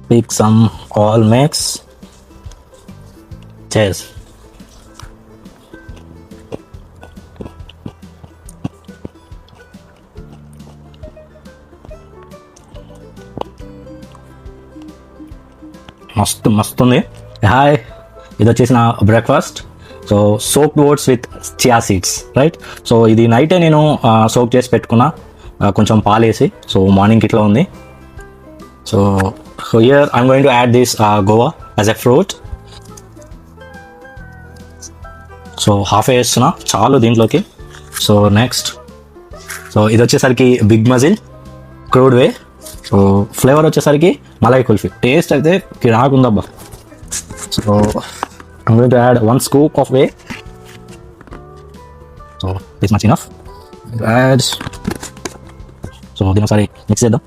pick some all mix. Cheers. మస్తు ఉంది. Hi, ఇది వచ్చేసి నా breakfast. So soaked oats with chia seeds, right. So ఇది నైటే నేను సోక్ చేసి పెట్టుకున్నా, కొంచెం పాలేసి. సో మార్నింగ్ ఇట్లా ఉంది. So here I'm going to add this guava as a fruit. So half వేస్తున్నా చాలు దీంట్లోకి. సో నెక్స్ట్, సో ఇది వచ్చేసరికి big muscle crude whey. So flavour వచ్చేసరికి మలై కుల్ఫీ. టేస్ట్ అయితే కిరాకుందబ్బా. So I'm going to add 1 scoop of whey. So this much enough. Add. So దీని ఒకసారి మిక్స్ చేద్దాం.